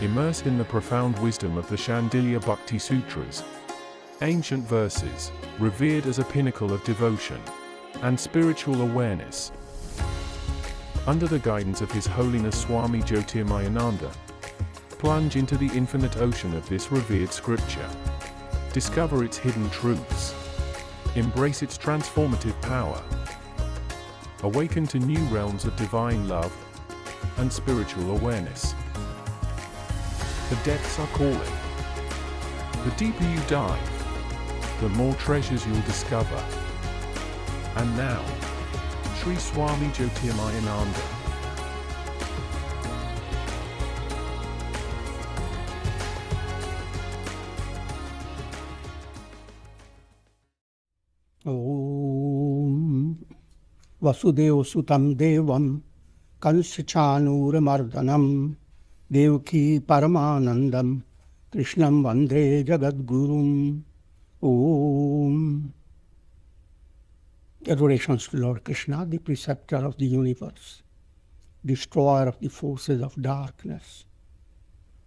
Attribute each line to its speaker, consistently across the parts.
Speaker 1: Immerse in the profound wisdom of the Shandilya Bhakti Sutras, ancient verses, revered as a pinnacle of devotion and spiritual awareness. Under the guidance of His Holiness Swami Jyotirmayananda, plunge into the infinite ocean of this revered scripture. Discover its hidden truths. Embrace its transformative power. Awaken to new realms of divine love and spiritual awareness. The depths are calling. The deeper you dive, the more treasures you'll discover. And now, Sri Swami Jyotirmayananda.
Speaker 2: Om Vasudeva Sutam Devam Kansachanuramardhanam Devaki Paramanandam Krishnam Vande Jagadgurum. Om. Adorations to Lord Krishna, the Preceptor of the universe, destroyer of the forces of darkness,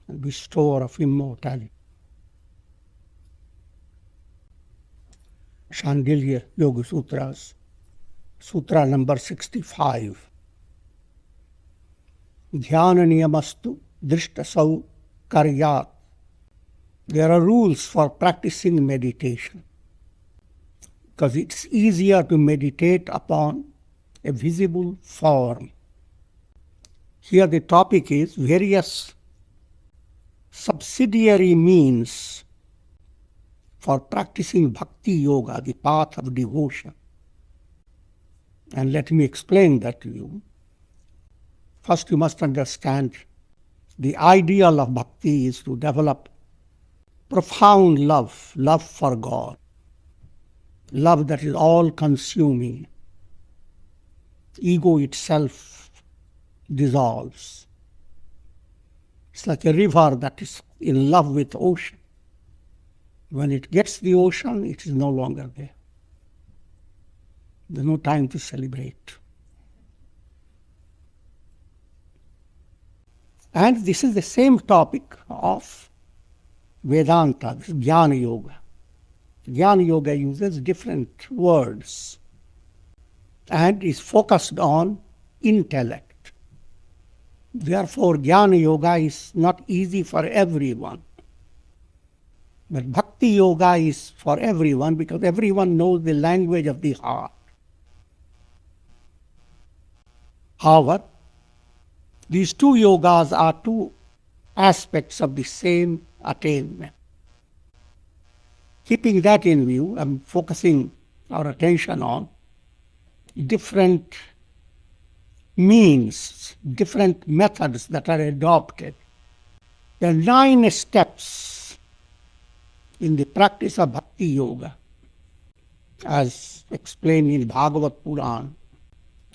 Speaker 2: and bestower of immortality. Shandilya Yoga Sutras, Sutra number 65. Dhyana niyamastu drishtasau karyat. There are rules for practicing meditation, because it's easier to meditate upon a visible form. Here the topic is various subsidiary means for practicing Bhakti Yoga, the path of devotion. And let me explain that to you. First, you must understand the ideal of Bhakti is to develop profound love for God, love that is all-consuming. Ego itself dissolves. It's like a river that is in love with the ocean. When it gets the ocean, it is no longer there. There's no time to celebrate. And this is the same topic of Vedanta, this Jnana Yoga. Jnana Yoga uses different words and is focused on intellect. Therefore, Jnana Yoga is not easy for everyone. But Bhakti Yoga is for everyone because everyone knows the language of the heart. However, these two yogas are two aspects of the same attainment. Keeping that in view, I'm focusing our attention on different means, different methods that are adopted. There are 9 steps in the practice of Bhakti Yoga, as explained in Bhagavad Puran,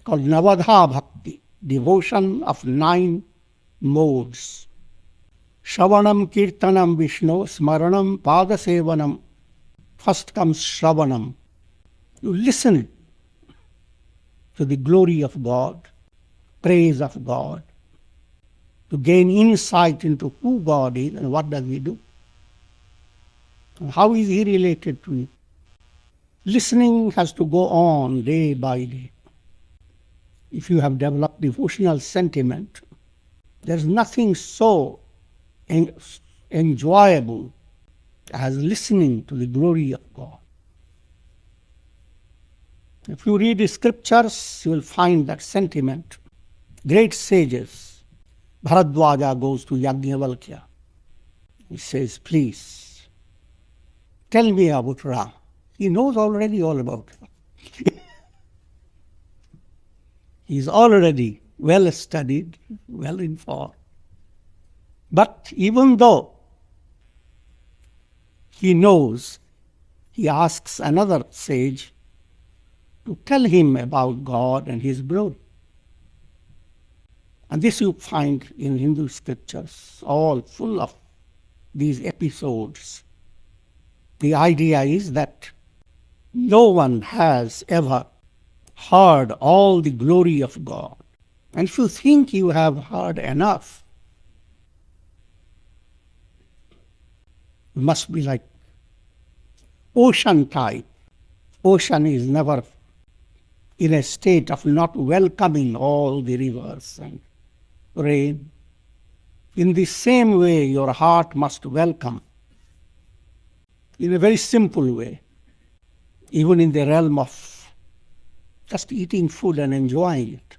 Speaker 2: called Navada Bhakti, devotion of 9 modes. Shravanam, Kirtanam, Vishnu, Smaranam, Padasevanam. First comes Shravanam. You listen to the glory of God, praise of God, to gain insight into who God is and what does He do. And how is He related to you? Listening has to go on day by day. If you have developed devotional sentiment, there's nothing so enjoyable as listening to the glory of God. If you read the scriptures, you will find that sentiment. Great sages, Bharadwaja goes to Yajnavalkya. He says, please, tell me about Ram. He knows already all about Ram. He is already well studied, well informed. But even though he knows, he asks another sage to tell him about God and His glory. And this you find in Hindu scriptures, all full of these episodes. The idea is that no one has ever heard all the glory of God. And if you think you have heard enough, You must be like ocean type. Ocean is never in a state of not welcoming all the rivers and rain. In the same way, your heart must welcome, in a very simple way, even in the realm of just eating food and enjoying it.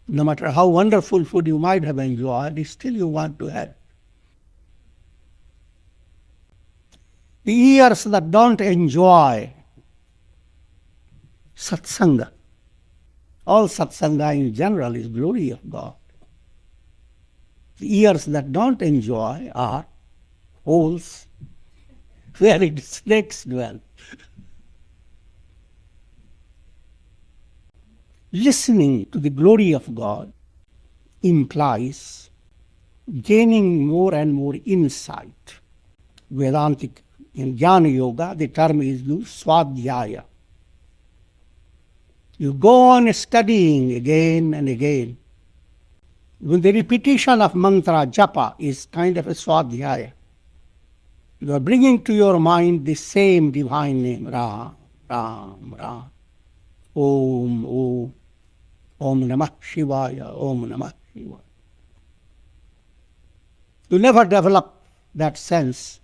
Speaker 2: No matter how wonderful food you might have enjoyed, still you want to have. The ears that don't enjoy satsanga, all satsanga in general is glory of God. The ears that don't enjoy are holes where the snakes dwell. Listening to the glory of God implies gaining more and more insight. Vedantic, in Jnana Yoga, the term is used, swadhyaya. You go on studying again and again. Even the repetition of mantra japa is kind of a swadhyaya. You are bringing to your mind the same divine name, Ram, Ram, Ram. Om, Om, Om Namah Shivaya, Om Namah Shivaya. You never develop that sense.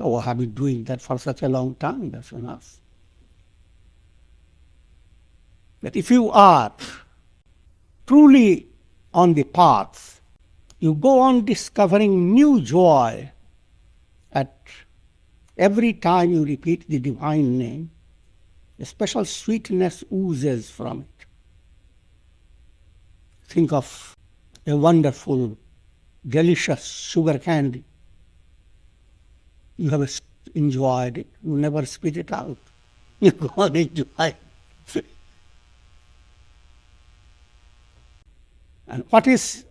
Speaker 2: Oh, I have been doing that for such a long time, that's enough. But if you are truly on the path, you go on discovering new joy at every time you repeat the divine name. A special sweetness oozes from it. Think of a wonderful, delicious sugar candy. You have enjoyed it. You never spit it out. You go on enjoy it. And what is,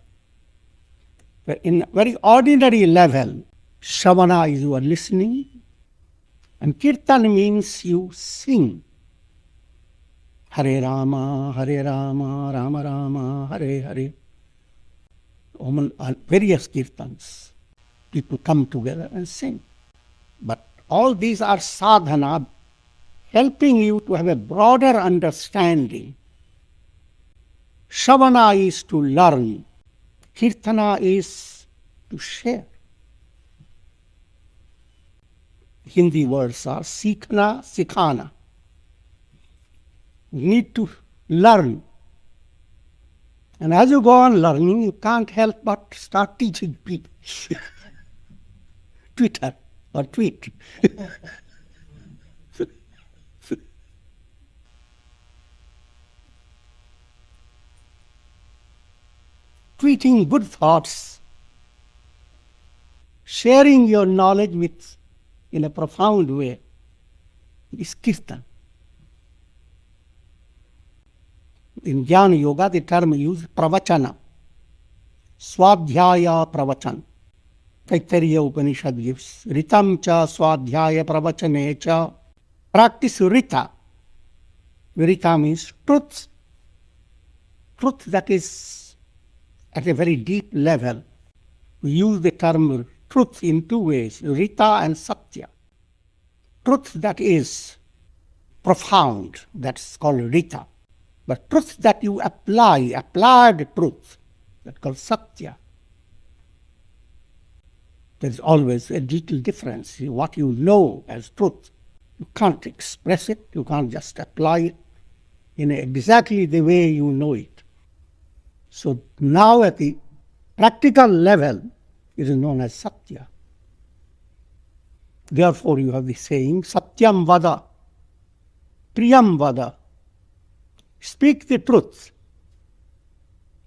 Speaker 2: in very ordinary level, Shravana is you are listening, and Kirtana means you sing. Hare Rama, Rama Rama, Hare Hare. Various kirtans. People come together and sing. But all these are sadhana, helping you to have a broader understanding. Shravana is to learn. Kirtana is to share. Hindi words are sikhna, sikhana. You need to learn. And as you go on learning, you can't help but start teaching people. Twitter or tweet. Tweeting good thoughts, sharing your knowledge with in a profound way is kirtan. In Jnana Yoga, the term used pravachana, swadhyaya pravachan. Taittiriya Upanishad gives ritam cha swadhyaya pravachane cha. Practice rita. Rita means truth. Truth that is at a very deep level. We use the term truth in two ways, rita and satya. Truth that is profound, that's called rita. But truth that you apply, applied truth, that's called satya. There's always a little difference in what you know as truth. You can't express it, you can't just apply it in exactly the way you know it. So now at the practical level, it is known as satya. Therefore you have the saying, satyam vada, priyam vada. Speak the truth,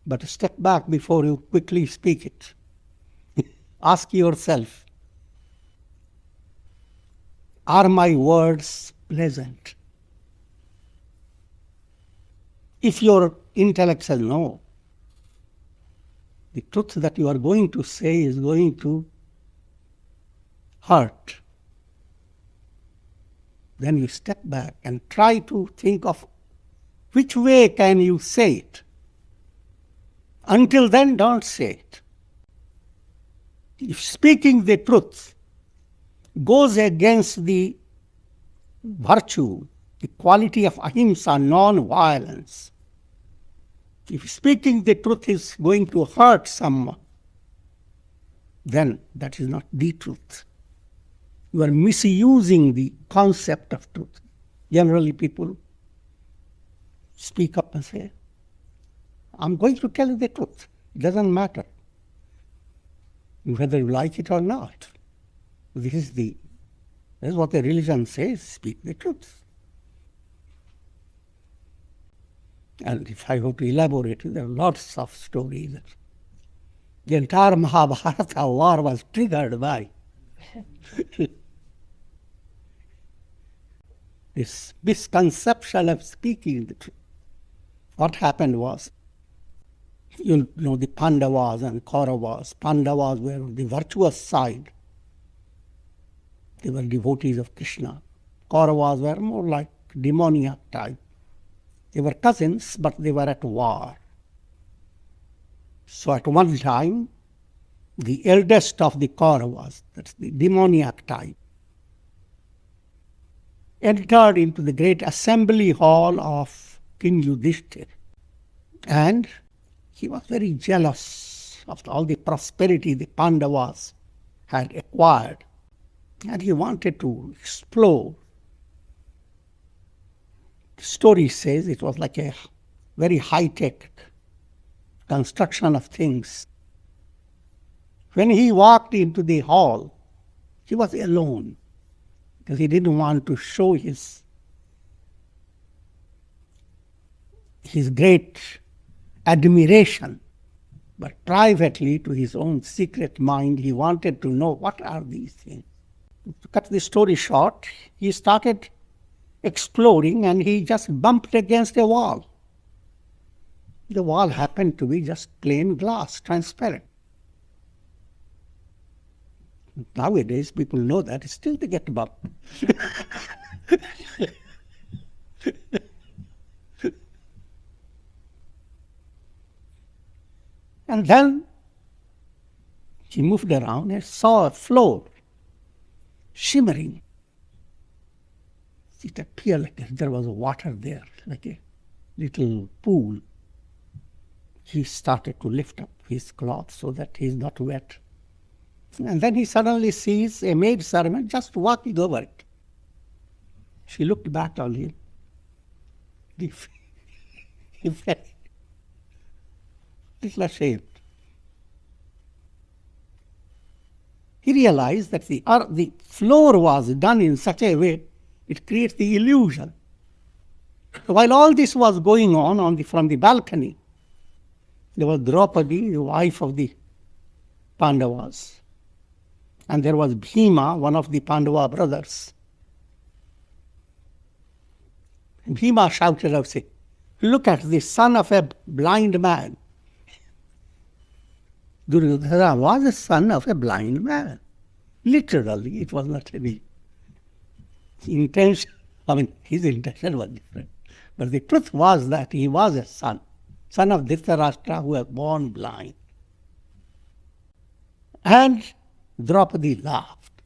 Speaker 2: but step back before you quickly speak it. Ask yourself, are my words pleasant? If your intellect says no, the truth that you are going to say is going to hurt. Then you step back and try to think of which way can you say it. Until then, don't say it. If speaking the truth goes against the virtue, the quality of ahimsa, non-violence, if speaking the truth is going to hurt someone, then that is not the truth. You are misusing the concept of truth. Generally, people speak up and say, I'm going to tell you the truth. It doesn't matter whether you like it or not. This is what the religion says, speak the truth. And if I have to elaborate, there are lots of stories. The entire Mahabharata war was triggered by this misconception of speaking the truth. What happened was, you know, the Pandavas and Kauravas. Pandavas were on the virtuous side. They were devotees of Krishna. Kauravas were more like demoniac type. They were cousins, but they were at war. So at one time, the eldest of the Kauravas, that's the demoniac type, entered into the great assembly hall of King Yudhishthira. And he was very jealous of all the prosperity the Pandavas had acquired. And he wanted to explore. The story says it was like a very high-tech construction of things. When he walked into the hall, he was alone because he didn't want to show his great admiration. But privately, to his own secret mind, he wanted to know what are these things. To cut the story short, he started exploring and he just bumped against a wall. The wall happened to be just plain glass, transparent. Nowadays, people know that, still they get bumped. And then he moved around and saw a floor shimmering. It appeared like there was water there, like a little pool. He started to lift up his cloth so that he is not wet. And then he suddenly sees a maidservant just walking over it. She looked back on him. He felt little ashamed. He realized that the floor was done in such a way it creates the illusion. While all this was going on from the balcony, there was Draupadi, the wife of the Pandavas, and there was Bhima, one of the Pandava brothers. Bhima shouted out, saying, "Look at the son of a blind man." Duryodhana was the son of a blind man. Literally, it was not any intention. His intention was different. But the truth was that he was a son of Dhritarashtra who was born blind. And Draupadi laughed.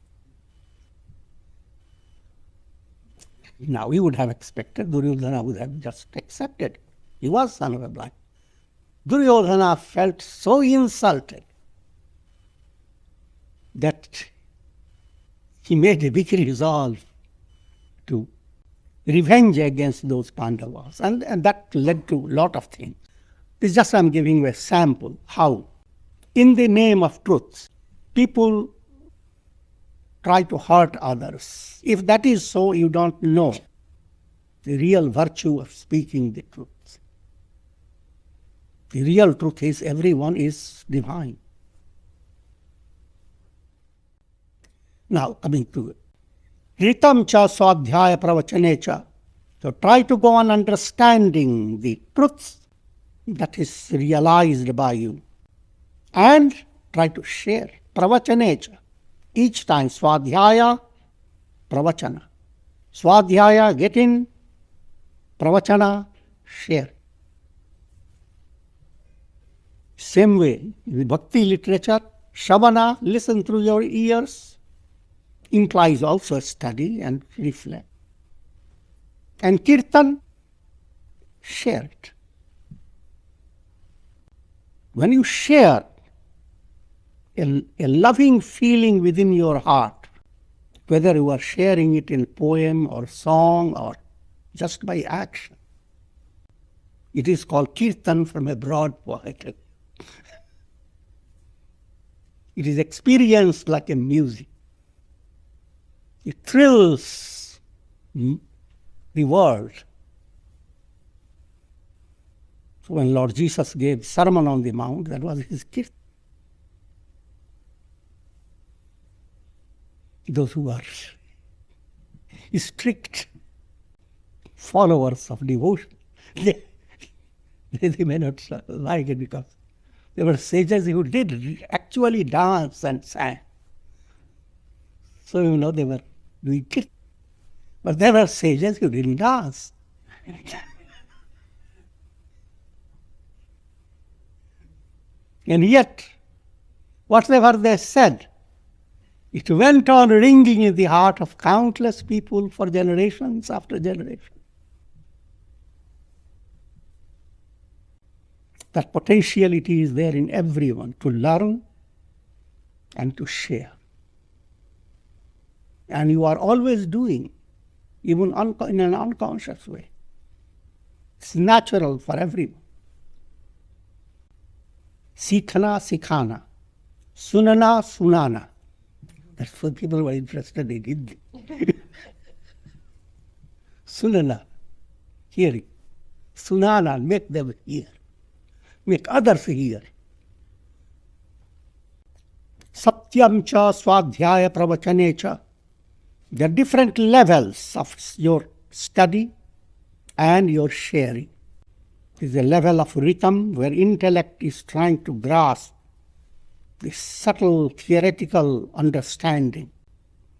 Speaker 2: Now, we would have expected Duryodhana would have just accepted. He was son of a blind. Duryodhana felt so insulted that he made a big resolve to revenge against those Pandavas. And that led to a lot of things. This is just I'm giving you a sample how, in the name of truth, people try to hurt others. If that is so, you don't know the real virtue of speaking the truth. The real truth is everyone is divine. Now, coming to it. Ritam cha swadhyaya pravachane cha. So try to go on understanding the truth that is realized by you. And try to share. Pravachane cha. Each time, swadhyaya, pravachana. Swadhyaya, get in. Pravachana, share. Same way, in the Bhakti literature, Shravana, listen through your ears, implies also study and reflect. And Kirtan, share it. When you share a loving feeling within your heart, whether you are sharing it in poem or song or just by action, it is called Kirtan from a broad poet. It is experienced like a music. It thrills the world. So when Lord Jesus gave Sermon on the Mount, that was his Kirtan. Those who are strict followers of devotion, they may not like it because there were sages who did actually dance and sang. So, they were doing Kirtan. But there were sages who didn't dance. And yet, whatever they said, it went on ringing in the heart of countless people for generations after generation. That potentiality is there in everyone to learn and to share. And you are always doing, even in an unconscious way. It's natural for everyone. Sikhana, sikhana. Sunana, sunana. That's what people were interested in. Sunana, hearing. Sunana, make them hear. Make others hear. Satyam cha swadhyaya pravachane cha. There are different levels of your study and your sharing. There is a level of rhythm where intellect is trying to grasp this subtle theoretical understanding.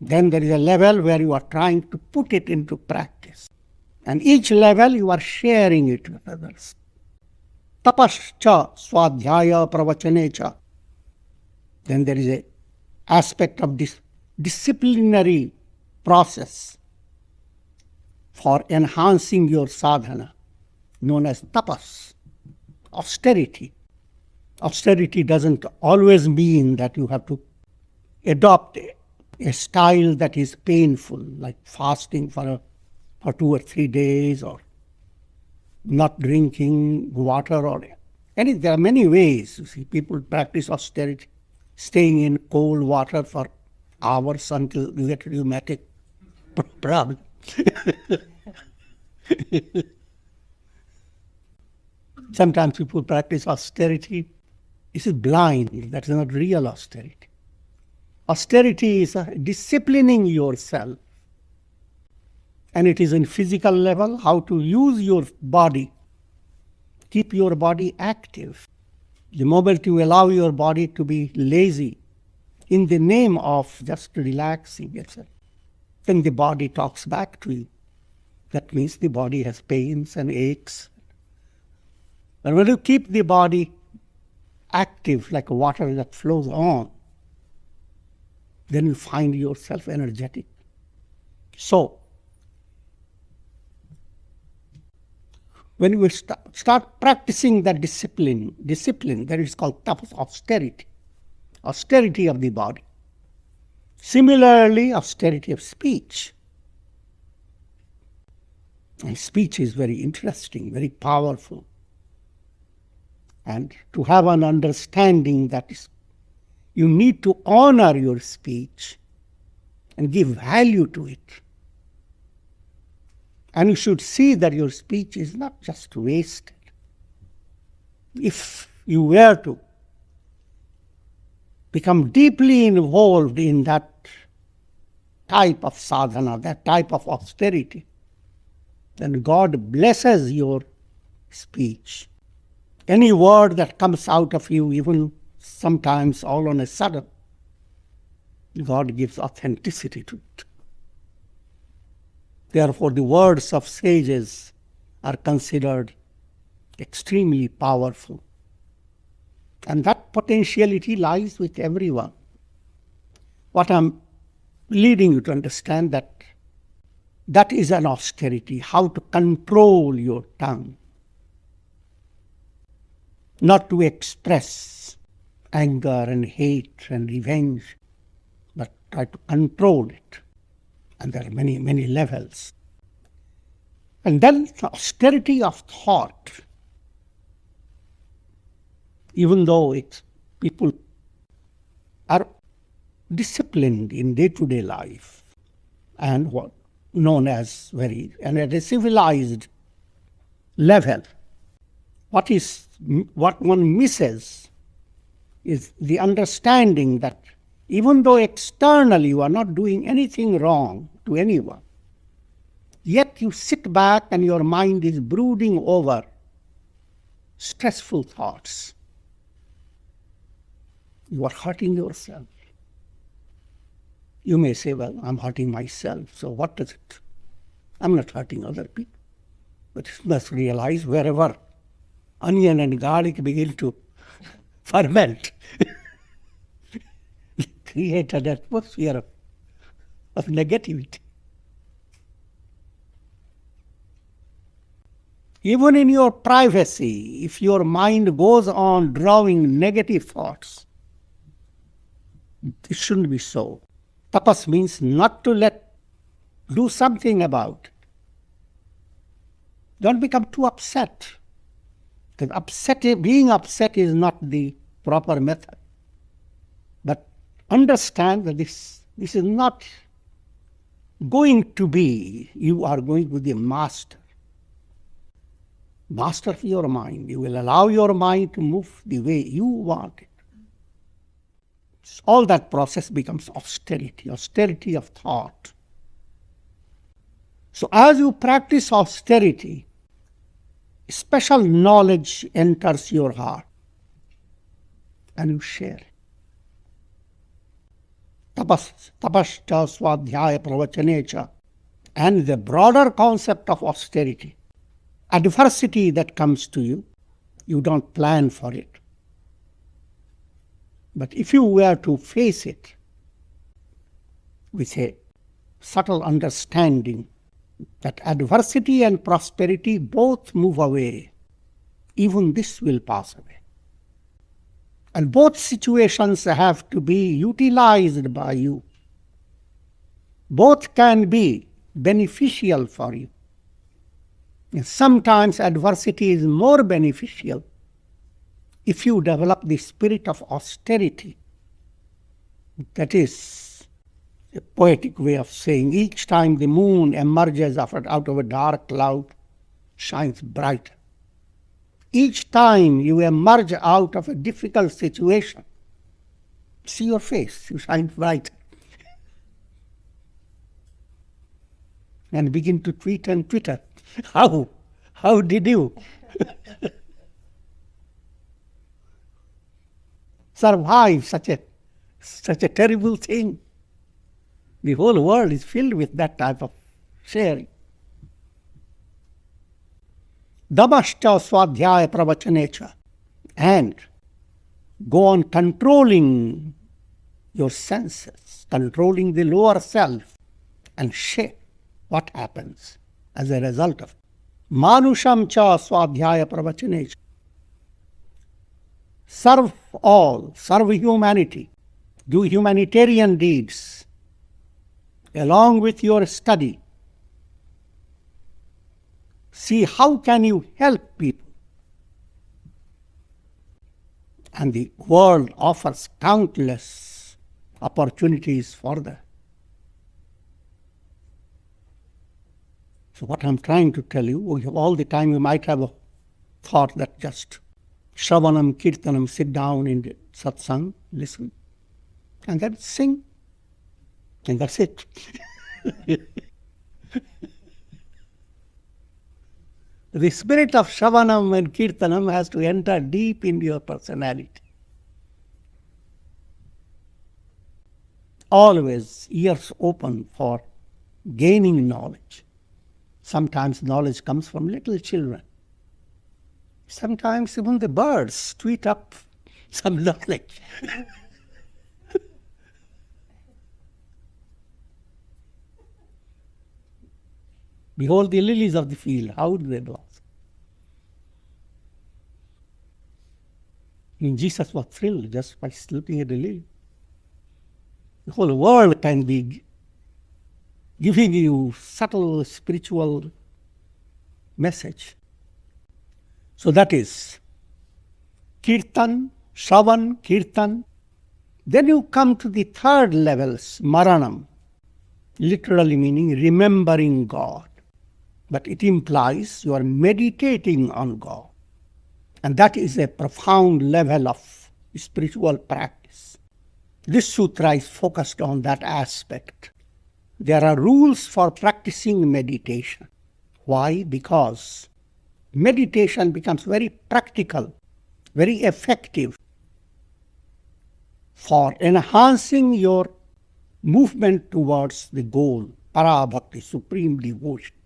Speaker 2: Then there is a level where you are trying to put it into practice. And each level you are sharing it with others. Tapas cha swadhyaya pravachane cha. Then there is an aspect of this disciplinary process for enhancing your sadhana, known as tapas, austerity. Austerity doesn't always mean that you have to adopt a style that is painful, like fasting for 2 or 3 days, or not drinking water, or there are many ways. You see, people practice austerity, staying in cold water for hours until you get rheumatic problem. Sometimes people practice austerity. This is blind. That is not real austerity. Austerity is disciplining yourself. And it is in physical level, how to use your body, keep your body active. The moment you allow your body to be lazy in the name of just relaxing itself, then the body talks back to you. That means the body has pains and aches. But when you keep the body active like water that flows on, then you find yourself energetic. So, when we start practicing that discipline that is called tapas, austerity of the body. Similarly, austerity of speech. And speech is very interesting, very powerful. And to have an understanding that is, you need to honor your speech and give value to it. And you should see that your speech is not just wasted. If you were to become deeply involved in that type of sadhana, that type of austerity, then God blesses your speech. Any word that comes out of you, even sometimes all on a sudden, God gives authenticity to it. Therefore, the words of sages are considered extremely powerful. And that that potentiality lies with everyone. What I'm leading you to understand that is an austerity, how to control your tongue. Not to express anger and hate and revenge, but try to control it. And there are many, many levels. And then austerity of thought. Even though people are disciplined in day-to-day life and what known as and at a civilized level, what one misses is the understanding that even though externally you are not doing anything wrong to anyone, yet you sit back and your mind is brooding over stressful thoughts. You are hurting yourself. You may say, well, I'm hurting myself, so what does it? I'm not hurting other people. But you must realize wherever onion and garlic begin to ferment, they create an atmosphere of negativity. Even in your privacy, if your mind goes on drawing negative thoughts, it shouldn't be so. Tapas means not to do something about it. Don't become too upset. Because being upset is not the proper method. But understand that this is not going to be, you are going to be the master. Master of your mind. You will allow your mind to move the way you want it. All that process becomes austerity of thought. So as you practice austerity, special knowledge enters your heart and you share it. Tapascha swadhyaya pravachanecha. And the broader concept of austerity. Adversity that comes to you, you don't plan for it. But if you were to face it with a subtle understanding that adversity and prosperity both move away, even this will pass away. And both situations have to be utilized by you. Both can be beneficial for you. And sometimes adversity is more beneficial if you develop the spirit of austerity. That is a poetic way of saying each time the moon emerges out of a dark cloud, shines brighter. Each time you emerge out of a difficult situation, see your face, you shine brighter. And begin to tweet and twitter. How did you survive such a terrible thing? The whole world is filled with that type of sharing. Damascha swadhyaya pravachanecha. And go on controlling your senses, controlling the lower self, and share what happens as a result of it. Manusham cha swadhyaya pravachanecha. Serve all, serve humanity, do humanitarian deeds along with your study. See how can you help people. And the world offers countless opportunities for that. So what I'm trying to tell you, all the time you might have a thought that just Shravanam, Kirtanam, sit down in the satsang, listen, and then sing. And that's it. The spirit of Shravanam and Kirtanam has to enter deep into your personality. Always ears open for gaining knowledge. Sometimes knowledge comes from little children. Sometimes even the birds tweet up some knowledge. Behold the lilies of the field, how do they blossom? And Jesus was thrilled just by looking at the lily. The whole world can be giving you subtle spiritual message. So that is Kirtan, Shravan, Kirtan. Then you come to the third level, Smaranam, literally meaning remembering God. But it implies you are meditating on God. And that is a profound level of spiritual practice. This sutra is focused on that aspect. There are rules for practicing meditation. Why? Because meditation becomes very practical, very effective for enhancing your movement towards the goal, para bhakti, supreme devotion.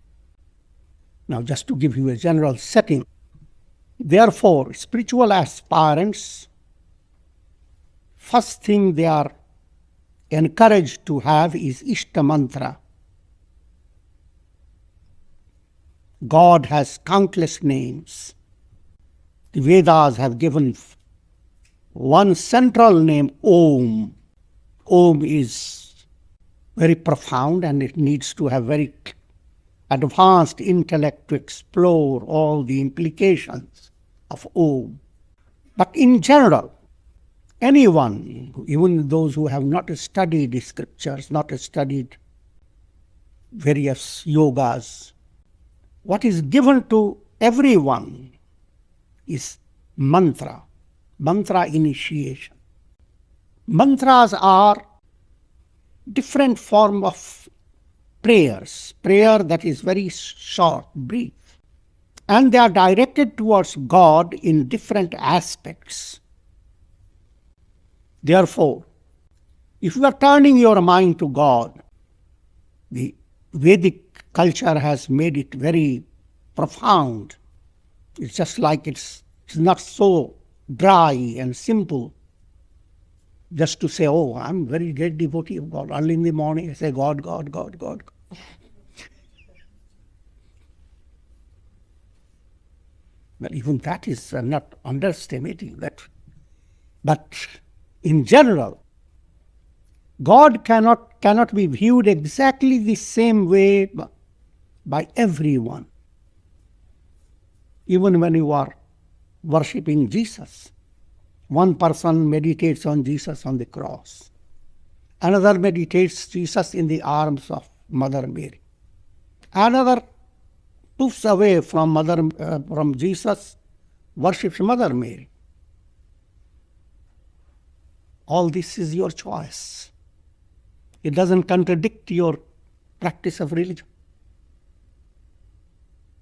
Speaker 2: Now, just to give you a general setting, therefore, spiritual aspirants, first thing they are encouraged to have is Ishta mantra. God has countless names. The Vedas have given one central name, Om. Om is very profound and it needs to have very advanced intellect to explore all the implications of Om. But in general, anyone, even those who have not studied the scriptures, not studied various yogas, what is given to everyone is mantra, mantra initiation. Mantras are different form of prayers, prayer that is very short, brief. And they are directed towards God in different aspects. Therefore, if you are turning your mind to God, the Vedic culture has made it very profound. It's just like it's not so dry and simple. Just to say, oh, I'm a very great devotee of God. Early in the morning, I say, God, God, God, God. Well, even that is not underestimating that. But in general, God cannot be viewed exactly the same way by everyone. Even when you are worshipping Jesus, one person meditates on Jesus on the cross. Another meditates Jesus in the arms of Mother Mary. Another moves away from Jesus, worships Mother Mary. All this is your choice. It doesn't contradict your practice of religion.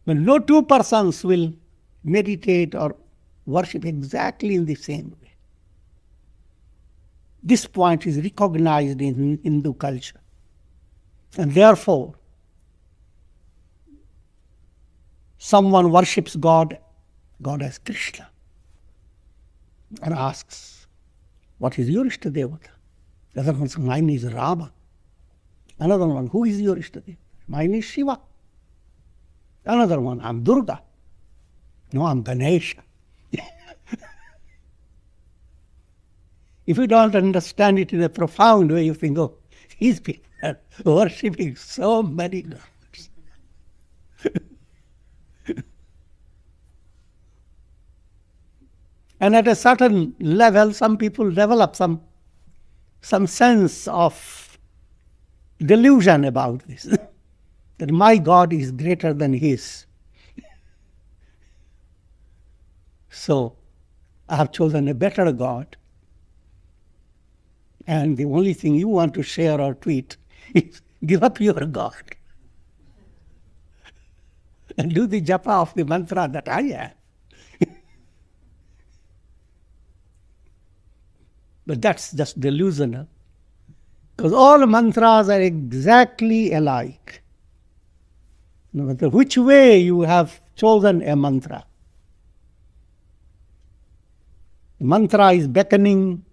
Speaker 2: But no two persons will meditate or worship exactly in the same way. This point is recognized in Hindu culture. And therefore, someone worships God as Krishna, and asks, what is your Ishta Devata? The other one says, mine is Rama. Another one, who is your Ishta Devata? Mine is Shiva. Another one, I'm Durga. No, I'm Ganesha. If you don't understand it in a profound way, you think, oh, these people are worshipping so many gods. And at a certain level, some people develop some sense of delusion about this, that my God is greater than his. So I have chosen a better God. And the only thing you want to share or tweet is give up your God and do the japa of the mantra that I am. But that's just delusional, because all mantras are exactly alike. No matter which way you have chosen a mantra, The mantra is beckoning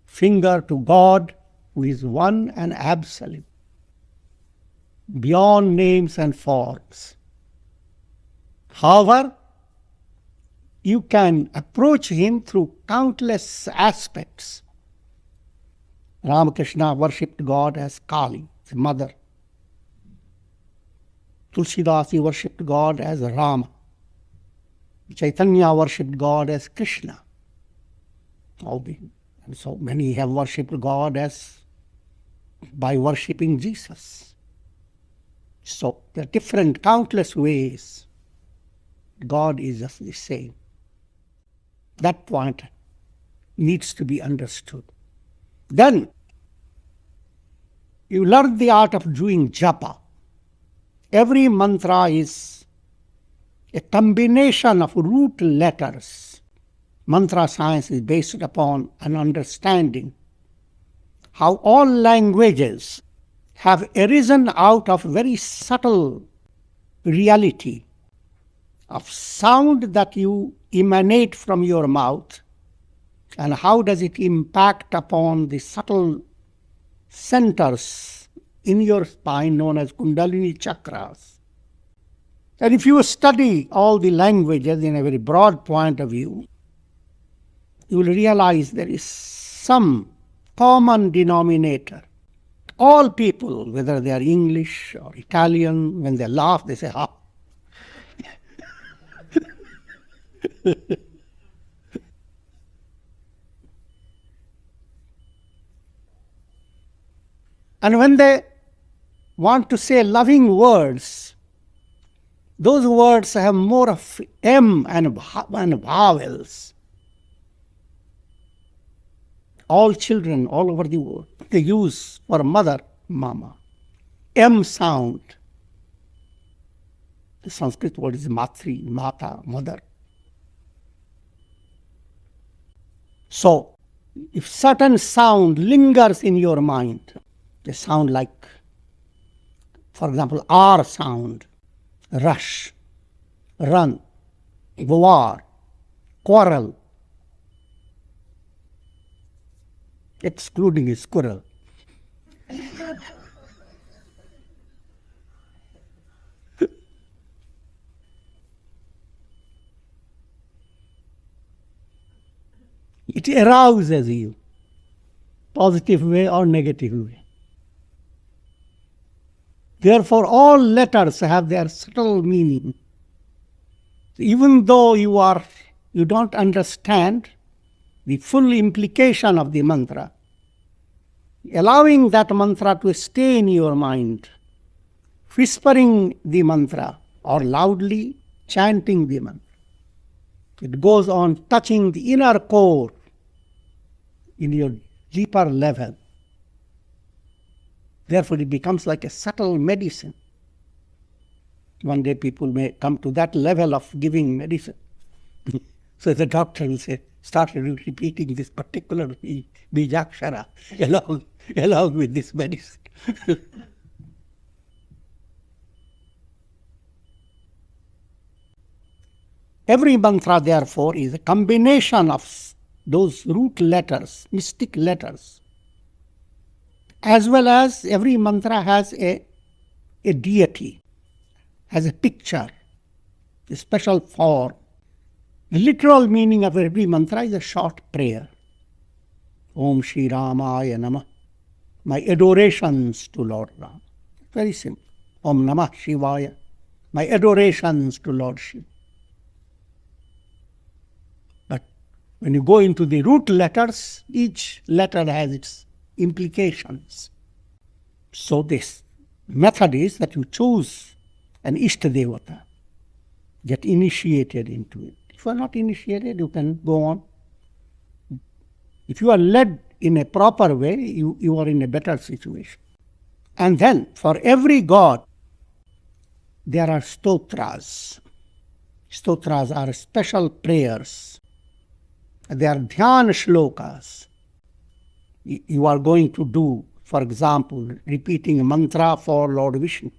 Speaker 2: finger to God, who is one and absolute, beyond names and forms. However, you can approach him through countless aspects. Ramakrishna worshipped God as Kali, his mother. Tulsidasi worshipped God as Rama. Chaitanya worshipped God as Krishna. And so many have worshipped God as by worshipping Jesus. So there are different, countless ways. God is just the same. That point needs to be understood. Then you learn the art of doing japa. Every mantra is a combination of root letters. Mantra science is based upon an understanding how all languages have arisen out of very subtle reality of sound that you emanate from your mouth, and how does it impact upon the subtle centers in your spine known as Kundalini chakras. And if you study all the languages in a very broad point of view, you will realize there is some common denominator. All people, whether they are English or Italian, when they laugh, they say, ha. And when they want to say loving words, those words have more of M and vowels. All children all over the world, they use for mother, mama, M sound. The Sanskrit word is matri, mata, mother. So, if certain sound lingers in your mind, they sound like, for example, R sound, rush, run, war, quarrel, excluding a squirrel. It arouses you, positive way or negative way. Therefore, all letters have their subtle meaning. Even though you don't understand the full implication of the mantra, allowing that mantra to stay in your mind, whispering the mantra or loudly chanting the mantra, it goes on touching the inner core in your deeper level. Therefore, it becomes like a subtle medicine. One day people may come to that level of giving medicine. So the doctor will say, start repeating this particular bijakshara along with this medicine. Every mantra, therefore, is a combination of those root letters, mystic letters, as well as every mantra has a deity, has a picture, a special form. The literal meaning of every mantra is a short prayer. Om Shri Ramaya Namah. My adorations to Lord Ram. Very simple. Om Namah Shivaya. My adorations to Lord Shiva. But when you go into the root letters, each letter has its implications. So this method is that you choose an Ishta Devata, get initiated into it. If you are not initiated, you can go on. If you are led in a proper way, you are in a better situation. And then, for every god, there are stotras. Stotras are special prayers. They are dhyana shlokas. You are going to do, for example, repeating a mantra for Lord Vishnu.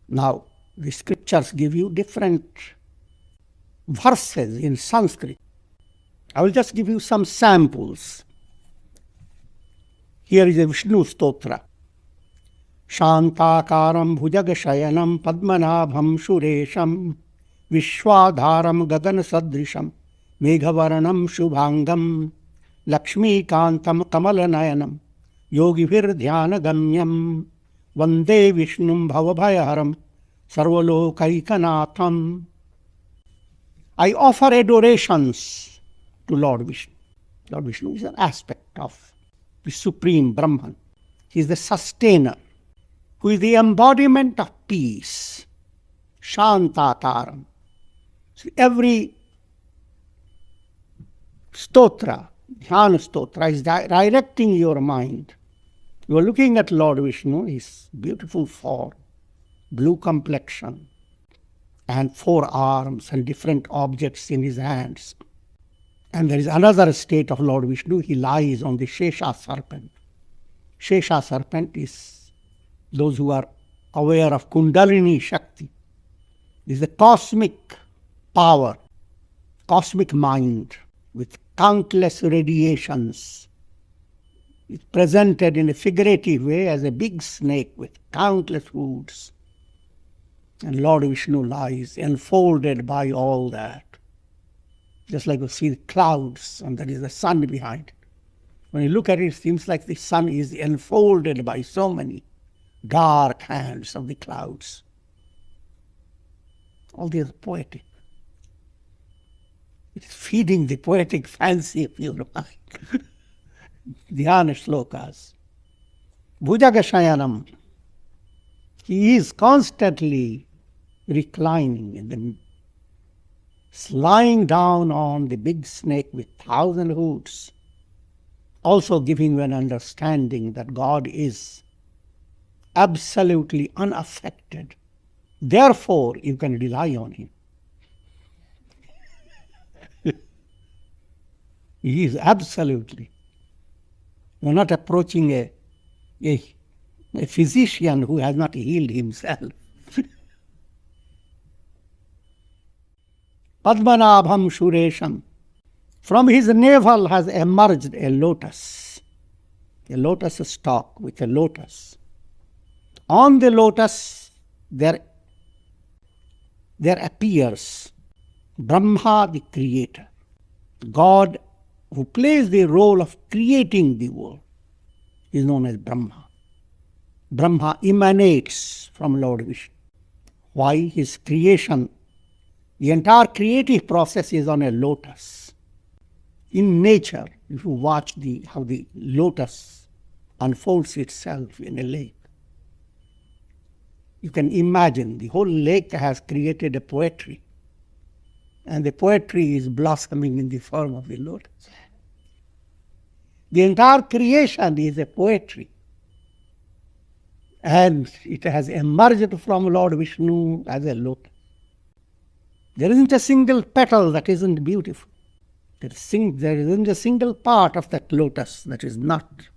Speaker 2: Now, the scriptures give you different verses in Sanskrit. I will just give you some samples. Here is a Vishnu Stotra. Shantakaram bhujagashayanam padmanabham shuresham vishwadharam gagan-sadrisham megavaranam shubhangam lakshmikantam kamalanayanam yogivir dhyanagamyam vande vishnum bhavabhayaharam sarvalokaikanatham. I offer adorations to Lord Vishnu. Lord Vishnu is an aspect of the Supreme Brahman. He is the sustainer, who is the embodiment of peace. Shantataram. So every stotra, Dhyana stotra, is directing your mind. You are looking at Lord Vishnu, his beautiful form, blue complexion, and 4 arms and different objects in his hands. And there is another state of Lord Vishnu. He lies on the Shesha serpent. Shesha serpent is those who are aware of Kundalini Shakti. This is the cosmic power, cosmic mind with countless radiations. It's presented in a figurative way as a big snake with countless hoods. And Lord Vishnu lies enfolded by all that. Just like you see the clouds and there is the sun behind it. When you look at it, it seems like the sun is enfolded by so many dark hands of the clouds. All these poetic. It is feeding the poetic fancy of your mind. Dhyana shlokas. Bhujagashayanam. He is constantly reclining in the lying down on the big snake with 1,000 hoods, also giving you an understanding that God is absolutely unaffected. Therefore, you can rely on him. He is absolutely. You're not approaching a physician who has not healed himself. Padmanabham Shuresham. From his navel has emerged a lotus stalk with a lotus. On the lotus there appears Brahma, the creator, God who plays the role of creating the world, is known as Brahma. Brahma emanates from Lord Vishnu. Why? His creation, the entire creative process is on a lotus. In nature, if you watch how the lotus unfolds itself in a lake, you can imagine the whole lake has created a poetry. And the poetry is blossoming in the form of the lotus. The entire creation is a poetry. And it has emerged from Lord Vishnu as a lotus. There isn't a single petal that isn't beautiful. There isn't a single part of that lotus that is not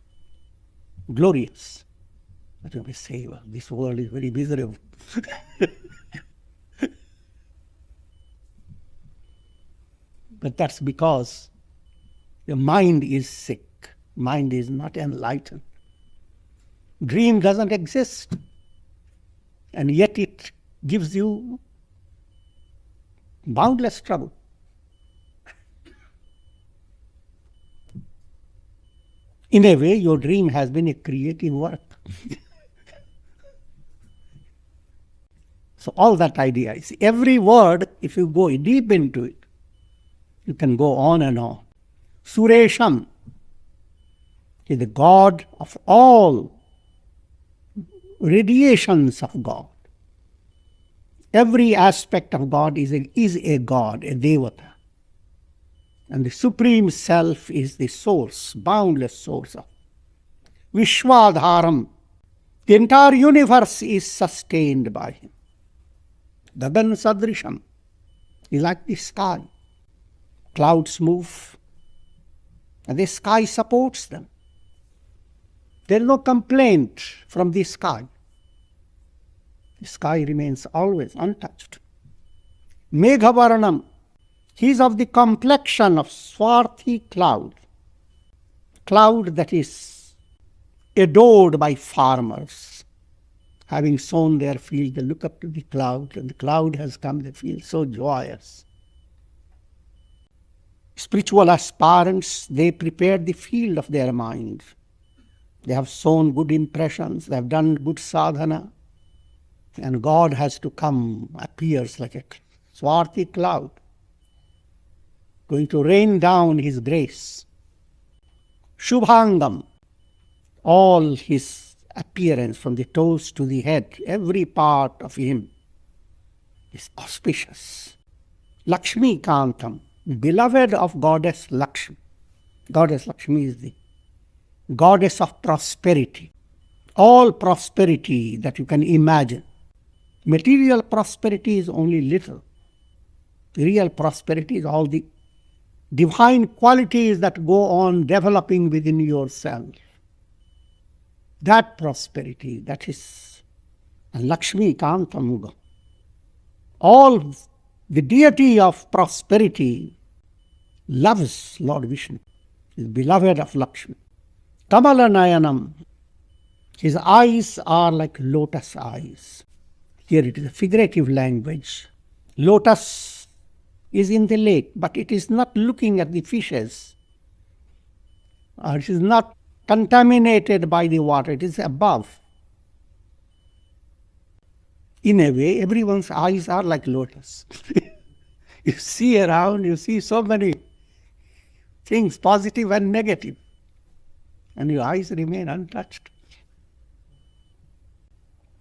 Speaker 2: glorious. But you may say, well, this world is very miserable. But that's because the mind is sick. Mind is not enlightened. Dream doesn't exist. And yet it gives you boundless trouble. In a way, your dream has been a creative work. So all that idea is every word, if you go deep into it, you can go on and on. Suresham is the God of all radiations of God. Every aspect of God is a God, a Devata. And the Supreme Self is the source, boundless source of Vishwadharam. The entire universe is sustained by him. Gagan Sadrisham is like the sky. Clouds move and the sky supports them. There is no complaint from the sky. The sky remains always untouched. Megavaranam, He is of the complexion of swarthy cloud that is adored by farmers. Having sown their field, they look up to the cloud, and the cloud has come, they feel so joyous. Spiritual aspirants, they prepare the field of their mind. They have sown good impressions, they have done good sadhana, and God has to come, appears like a swarthy cloud, going to rain down His grace. Shubhangam, all His appearance from the toes to the head, every part of Him is auspicious. Lakshmi Kantam, beloved of Goddess Lakshmi. Goddess Lakshmi is the goddess of prosperity. All prosperity that you can imagine. Material prosperity is only little. Real prosperity is all the divine qualities that go on developing within yourself. That prosperity, that is Lakshmi Kantamuga. All the deity of prosperity loves Lord Vishnu, is beloved of Lakshmi. Kamala Nayanam, his eyes are like lotus eyes. Here it is a figurative language. Lotus is in the lake, but it is not looking at the fishes. It is not contaminated by the water, it is above. In a way, everyone's eyes are like lotus. You see around, you see so many things, positive and negative, and your eyes remain untouched.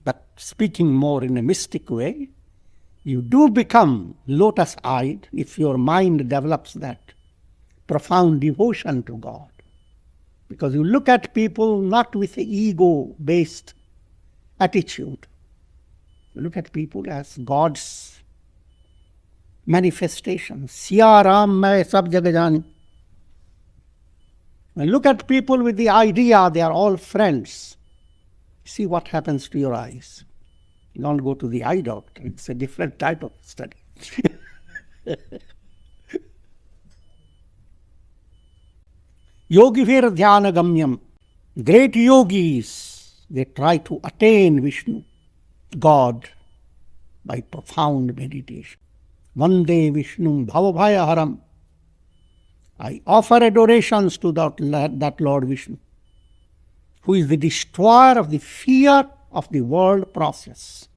Speaker 2: But speaking more in a mystic way, you do become lotus-eyed if your mind develops that profound devotion to God. Because you look at people not with an ego-based attitude. You look at people as God's manifestation. Siya Ram Main Sab Jag Jani. When you look at people with the idea they are all friends, see what happens to your eyes. You don't go to the eye doctor. It's a different type of study. Yogivir Dhyana Gamyam. Great yogis, they try to attain Vishnu, God, by profound meditation. Vande Vishnu Bhavabhaya Haram. I offer adorations to that Lord Vishnu, who is the destroyer of the fear of the world process.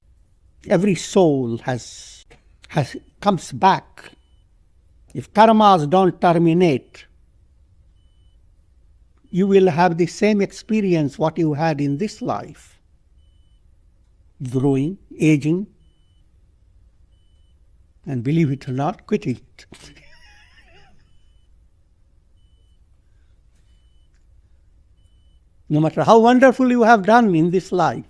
Speaker 2: Every soul comes back. If karmas don't terminate, you will have the same experience what you had in this life. Growing, aging, and believe it or not, quitting it. No matter how wonderful you have done in this life,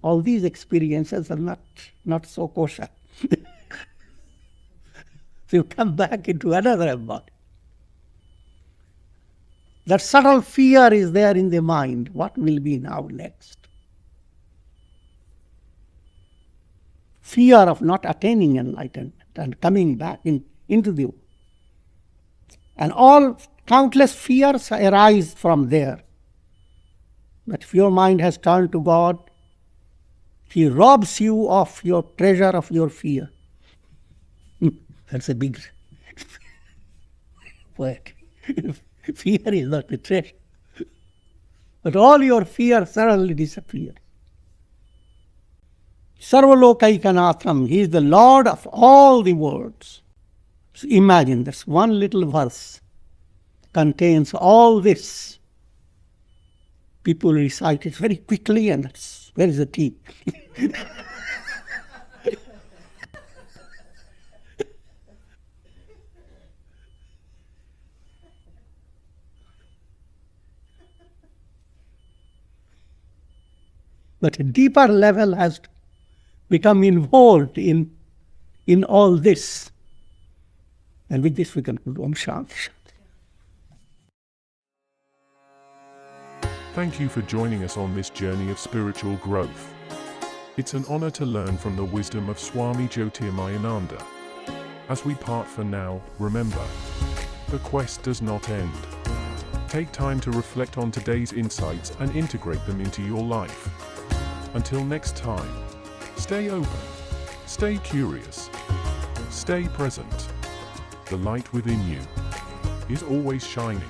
Speaker 2: all these experiences are not so kosher. So you come back into another body. That subtle fear is there in the mind. What will be now next? Fear of not attaining enlightenment and coming back into the world. And all countless fears arise from there. But if your mind has turned to God, He robs you of your treasure of your fear. That's a big word. Fear is not a treasure. But all your fear suddenly disappears. Sarvalokaikanaatham, He is the Lord of all the worlds. So imagine, this one little verse contains all this. People recite it very quickly, and where is the tea? But a deeper level has to become involved in all this. And with this we conclude. Om Shanti Shanti.
Speaker 1: Thank you for joining us on this journey of spiritual growth. It's an honor to learn from the wisdom of Swami Jyotirmayananda. As we part for now, remember, the quest does not end. Take time to reflect on today's insights and integrate them into your life. Until next time, stay open, stay curious, stay present. The light within you is always shining.